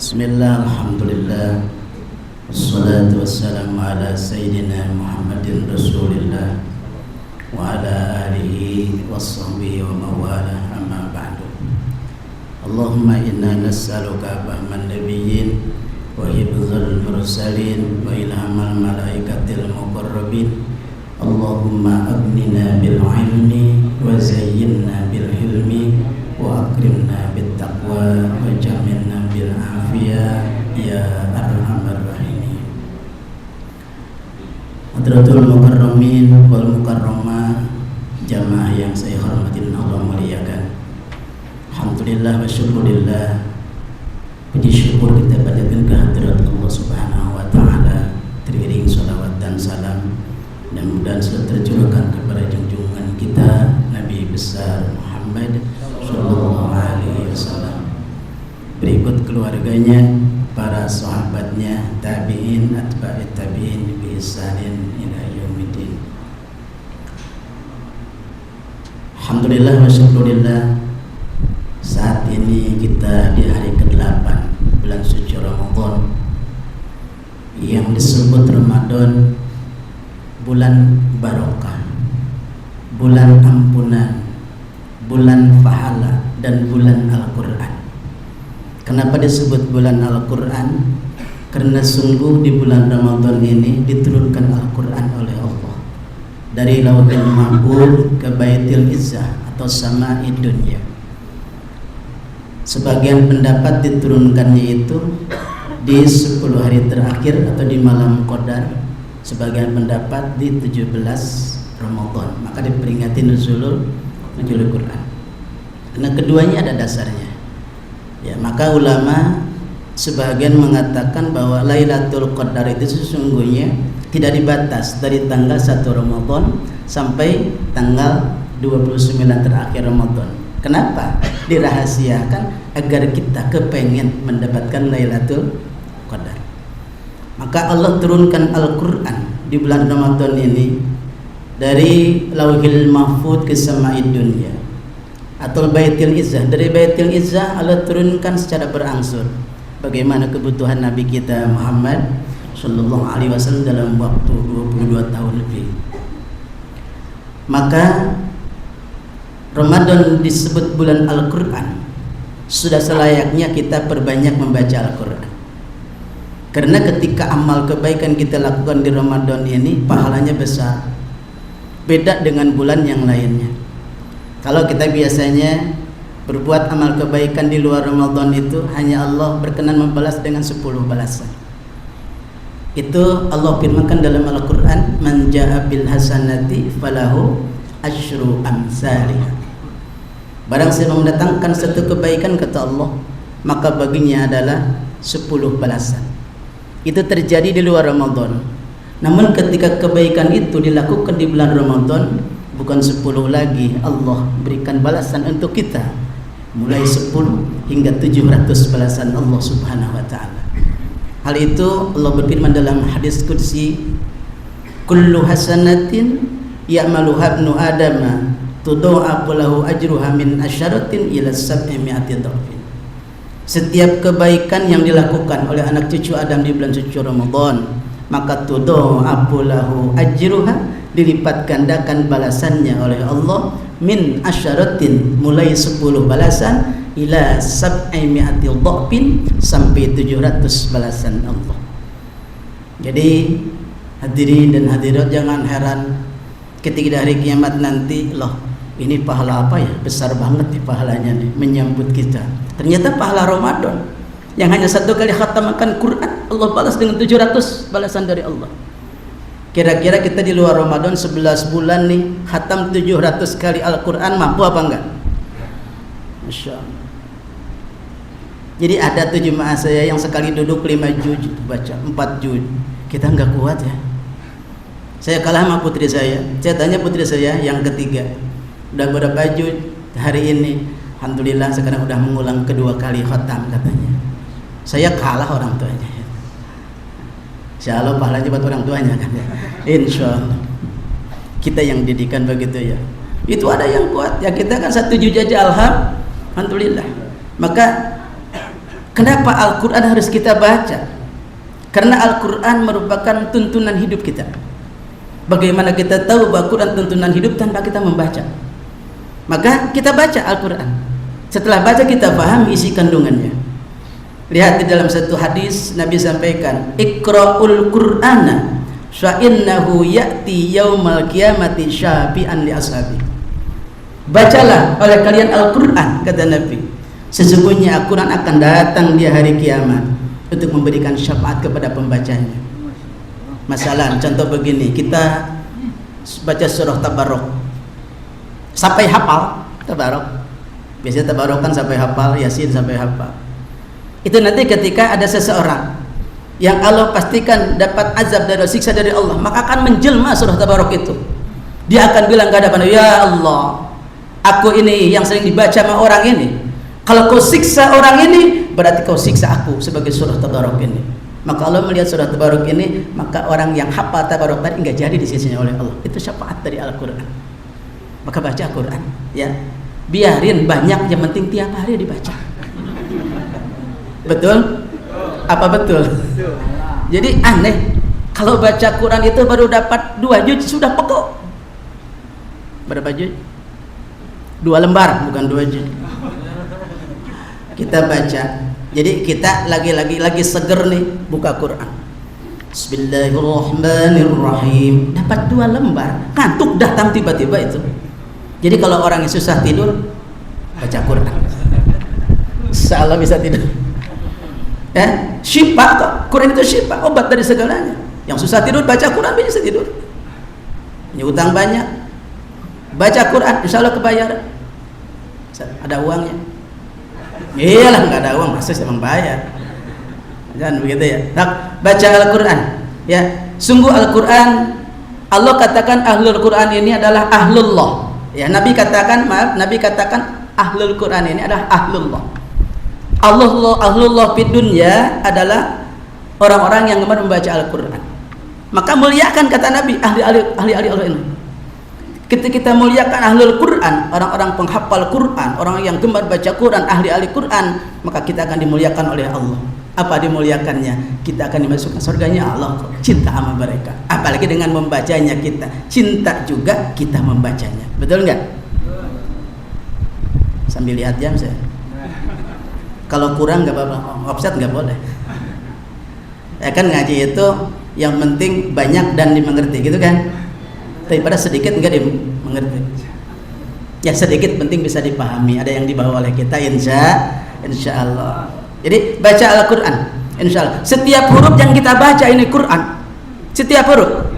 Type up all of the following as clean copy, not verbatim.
Bismillah, alhamdulillah, wassalatu wassalamu ala sayyidina Muhammadin Rasulillah wa ala alihi wa sahbihi wa mawala, amma ba'du. Allahumma inna nas'aluka fahman nabiyyin wa hifdzal mursalin wa ilhamal malaikatil muqarrabin. Allahumma aghnina bil ilmi wa zayyinna bil hilmi wa akrimna bit taqwa wa jamilna bil afiyah ya arhamar rahimin. Hadratul mukarramin wal mukarramah, jamaah yang saya hormatin Allah muliakan. Alhamdulillah wa syukurillah, puji syukur kita panjatkan kehadirat Allah Subhanahu wa taala, teriring salawat dan salam dan mudah selalu tercurahkan kepada junjungan kita Nabi besar Muhammad sallallahu alaihi wasallam, berikut keluarganya, para sahabatnya, tabi'in, atba'it tabi'in bi ihsanin ila yaumiddin. Alhamdulillah wa syukurillah, saat ini kita di hari ke-8 bulan suci Ramadan yang disebut Ramadan, bulan barokah, bulan ampunan, bulan pahala, dan bulan Al-Quran. Kenapa disebut bulan Al-Quran? Karena sungguh di bulan Ramadan ini diturunkan Al-Quran oleh Allah dari Lauhul Mahfuz ke Baitul Izzah atau Sama'id Dunya. Sebagian pendapat diturunkannya itu di 10 hari terakhir atau di malam Qadar, sebagian pendapat di 17 Ramadan, maka diperingati nuzulul Quran. Karena keduanya ada dasarnya. Ya, maka ulama sebagian mengatakan bahwa Lailatul Qadar itu sesungguhnya tidak dibatas dari tanggal 1 Ramadan sampai tanggal 29 terakhir Ramadan. Kenapa? Dirahasiakan agar kita kepengen mendapatkan Lailatul Qadar. Maka Allah turunkan Al-Quran di bulan Ramadan ini dari Lauhil Mahfuz ke Sama'id Dunya atau Baitul Izzah. Dari Baitul Izzah Allah turunkan secara berangsur, bagaimana kebutuhan Nabi kita Muhammad sallallahu alaihi wasallam dalam waktu 22 tahun lebih. Maka Ramadan disebut bulan Al-Quran, sudah selayaknya kita perbanyak membaca Al-Quran. Karena ketika amal kebaikan kita lakukan di Ramadan ini pahalanya besar, beda dengan bulan yang lainnya. Kalau kita biasanya berbuat amal kebaikan di luar Ramadan itu hanya Allah berkenan membalas dengan 10 balasan. Itu Allah firmankan dalam Al-Quran, man ja'a bil hasanati falahu asyru amsalih. Barang siapa mendatangkan satu kebaikan, kata Allah, maka baginya adalah 10 balasan. Itu terjadi di luar Ramadan. Namun ketika kebaikan itu dilakukan di bulan Ramadan, bukan 10 lagi, Allah berikan balasan untuk kita mulai 10 hingga 700 balasan Allah Subhanahu wa taala. Hal itu Allah berfirman dalam hadis qudsi, kullu hasanatin ya'maluha ibnu adama tudha'afu lahu ajruha min asyaratin ila 700 dhafin. Setiap kebaikan yang dilakukan oleh anak cucu Adam di bulan suci Ramadan, maka tudha'afu lahu ajruha, dilipat gandakan balasannya oleh Allah, min asyaratin, mulai 10 balasan, ila 700 dhafin, sampai 700 balasan Allah. Jadi hadirin dan hadirat, jangan heran ketika hari kiamat nanti, loh ini pahala apa ya, besar banget nih pahalanya nih menyambut kita. Ternyata pahala Ramadan yang hanya 1 kali khatamkan Quran, Allah balas dengan 700 balasan dari Allah. Kira-kira kita di luar Ramadan 11 bulan nih khatam 700 kali Al-Quran, mampu apa enggak? Masya Allah. Jadi ada tuh jemaah saya yang sekali duduk 5 juz baca, 4 juz. Kita enggak kuat ya. Saya kalah sama putri saya. Saya tanya putri saya yang ketiga, udah berapa juz hari ini? Alhamdulillah sekarang udah mengulang kedua kali khatam katanya. Saya kalah orang tuanya. Insya Allah pahalanya buat orang tuanya kan ya. Insya Allah. Kita yang didikan begitu ya. Itu ada yang kuat. Ya kita kan 1 juz aja alhamdulillah. Maka Kenapa Al-Quran harus kita baca? Karena Al-Quran merupakan tuntunan hidup kita. Bagaimana kita tahu bahwa Quran tuntunan hidup tanpa kita membaca? Maka kita baca Al-Quran. Setelah baca kita paham isi kandungannya. Lihat di dalam satu hadis Nabi sampaikan, Iqra'ul Qur'ana fa innahu ya'ti yaumal qiyamati syafi'an li ashabi. Bacalah oleh kalian Al-Quran, kata Nabi. Sesungguhnya Al-Quran akan datang di hari kiamat untuk memberikan syafaat kepada pembacanya. Masalah contoh begini, kita baca surah Tabarok sampai hafal Tabarok. Biasanya Tabarok kan sampai hafal, Yasin sampai hafal. Itu nanti ketika ada seseorang yang Allah pastikan dapat azab dari siksa dari Allah, maka akan menjelma surah Tabarok itu. Dia akan bilang ke hadapan, ya Allah, aku ini yang sering dibaca sama orang ini. Kalau kau siksa orang ini, berarti kau siksa aku sebagai surah Tabarok ini. Maka Allah melihat surah Tabarok ini, maka orang yang hafal Tabarok tadi enggak jadi disisinya oleh Allah. Itu syafaat dari Al-Quran. Maka baca Al-Quran, ya. Biarin banyak, yang penting tiap hari dibaca. Betul? Apa betul? Jadi aneh, kalau baca Quran itu baru dapat 2 juz sudah pokok. Berapa juz? 2 lembar, bukan 2 juz. Kita baca. Jadi kita lagi seger nih buka Quran. Bismillahirrahmanirrahim. Dapat 2 lembar, ngantuk datang tiba-tiba itu. Jadi kalau orang yang susah tidur baca Quran, insyaallah bisa tidur. Syifa kok. Quran itu syifa, obat dari segalanya. Yang susah tidur baca Quran bisa tidur. Punya utang banyak, baca Quran, insyaallah kebayaran. Ada uangnya. Iyalah, nggak ada uang masih emang bayar. Jangan begitu ya. Nah, baca Al-Quran, ya. Sungguh Al-Quran, Allah katakan ahlul Quran ini adalah ahlullah. Ya, Nabi katakan ahlul Quran ini adalah ahlullah. Ahlullah fid dunya adalah orang-orang yang gemar membaca Al-Quran. Maka muliakan, kata Nabi, ahli Allah ini. Ketika kita muliakan ahlul Quran, orang-orang penghafal Quran, orang yang gemar baca Quran, ahli-ahli Quran, maka kita akan dimuliakan oleh Allah. Apa dimuliakannya? Kita akan dimasukkan surganya Allah. Cinta sama mereka. Apalagi dengan membacanya kita cinta juga kita membacanya. Betul nggak? Sambil lihat jam saya. Kalau kurang nggak apa-apa, offset nggak boleh. Ya kan, ngaji itu yang penting banyak dan dimengerti, gitu kan? Daripada sedikit enggak dimengerti. Ya sedikit penting bisa dipahami, ada yang dibawa oleh kita, insya Allah. Jadi baca Al-Quran, insya Allah. Setiap huruf yang kita baca ini Quran, setiap huruf.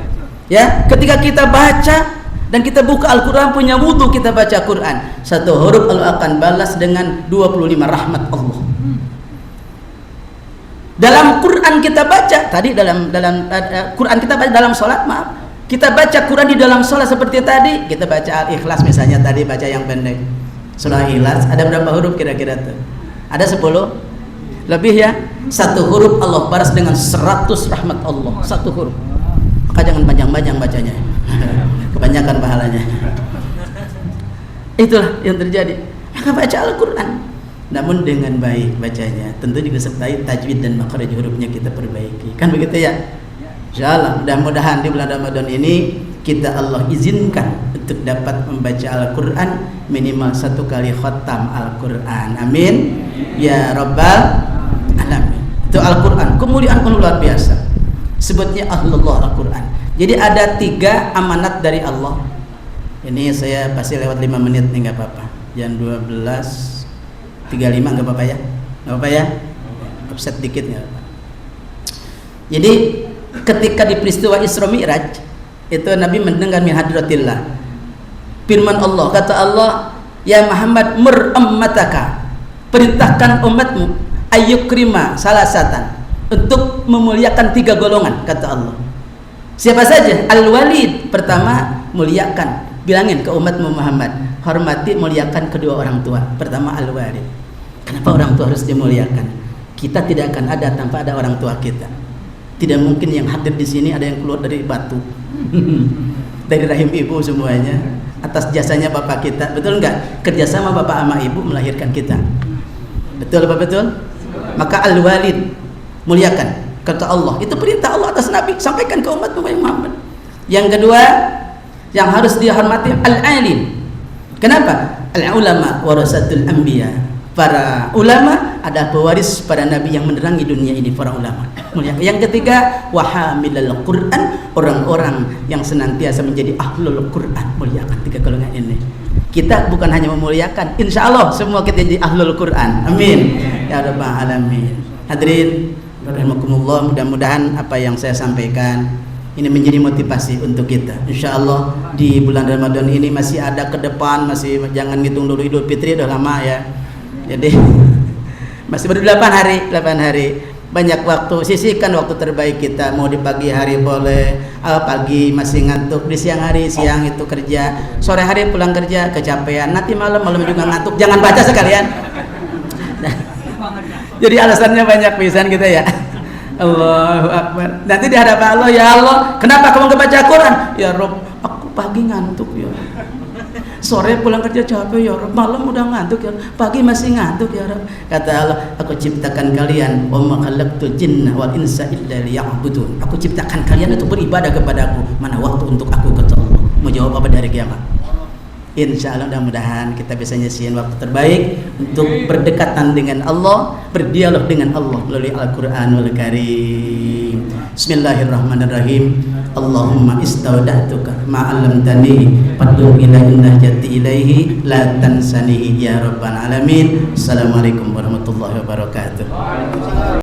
Ya, ketika kita baca dan kita buka Al-Quran, punya wudhu kita baca Quran, satu huruf Allah akan balas dengan 25 rahmat Allah. Dalam Quran kita baca tadi, dalam Quran kita baca dalam sholat, maaf, kita baca Quran di dalam sholat seperti tadi, kita baca Al-Ikhlas misalnya, tadi baca yang pendek surah Ikhlas, ada berapa huruf kira-kira tuh? Ada 10 lebih ya. Satu huruf Allah balas dengan 100 rahmat Allah, satu huruf. Maka jangan panjang-panjang bacanya, kebanyakan pahalanya. Itulah yang terjadi. Maka baca Al-Quran, namun dengan baik bacanya, tentu disertai tajwid dan makhraj hurufnya kita perbaiki, kan begitu ya? Insyaallah, mudah-mudahan di bulan Ramadan ini kita Allah izinkan untuk dapat membaca Al-Quran minimal 1 kali khatam Al-Quran. Amin ya rabbal alamin. Itu Al-Quran, kemuliaan luar biasa. Sebutnya ahlullah Al-Quran. Jadi ada 3 amanat dari Allah. Ini saya pasti lewat 5 menit nih, nggak apa-apa. Jam 12.35 nggak apa-apa ya? Nggak apa-apa ya? Offset dikit nggak apa-apa. Jadi ketika di peristiwa Isra Mi'raj itu Nabi mendengar min hadratillah firman Allah, kata Allah, ya Muhammad mur ummataka, perintahkan umatmu ayyukrima salasatan, untuk memuliakan 3 golongan, kata Allah. Siapa saja? Al-Walid, pertama muliakan, bilangin ke umatmu Muhammad, hormati, muliakan kedua orang tua. Pertama Al-Walid. Kenapa orang tua harus dimuliakan? Kita tidak akan ada tanpa ada orang tua kita. Tidak mungkin yang hadir di sini ada yang keluar dari batu, dari rahim ibu semuanya, atas jasanya bapak kita. Betul enggak? Kerjasama bapak sama ibu melahirkan kita. Betul apa betul? Maka al-walid, muliakan, kata Allah. Itu perintah Allah atas Nabi, sampaikan ke umat Muhammad. Yang kedua yang harus dihormati, al-alim. Kenapa? Al-ulama warasatul anbiya. Para ulama adalah pewaris para nabi yang menerangi dunia ini, para ulama. Muliakan. Yang ketiga, wahamilal Quran, orang-orang yang senantiasa menjadi ahlul Quran. Muliakan tiga golongan ini. Kita bukan hanya memuliakan, insya Allah semua kita jadi ahlul Quran. Amin ya rabbal alamin. Hadirin rahimakumullah, mudah-mudahan apa yang saya sampaikan ini menjadi motivasi untuk kita. Insya Allah di bulan Ramadan ini masih ada ke depan, masih jangan ngitung dulu Idul Fitri, udah lama ya. Jadi masih baru 8 hari. Banyak waktu, sisihkan waktu terbaik kita. Mau di pagi hari boleh, pagi masih ngantuk, di siang hari siang itu kerja, sore hari pulang kerja kecapean, nanti malam juga ngantuk, jangan baca sekalian. Jadi alasannya banyak pisan kita ya. Allahu Akbar. Nanti di hadapan Allah, ya Allah, kenapa kamu nggak baca Quran? Ya Rob, aku pagi ngantuk ya. Sore pulang kerja capek ya Rob, malam udah ngantuk ya Rob, pagi masih ngantuk ya Rob. Kata Allah, aku ciptakan kalian, wa ma khalaqtul jinna wal insa illa liya'budun. Aku ciptakan kalian untuk beribadah kepadaku. Mana waktu untuk aku, kata Allah. Mau jawab apa dari kiamat? Insya Allah mudah-mudahan kita bisa nyisihin waktu terbaik untuk berdekatan dengan Allah, berdialog dengan Allah melalui Al-Quranul Karim. Bismillahirrahmanirrahim. Allahumma istawda'tuka ma'alamtani fadlu ilahi jati ilaihi la tansanihi ya rabbal alamin. Assalamualaikum warahmatullahi wabarakatuh.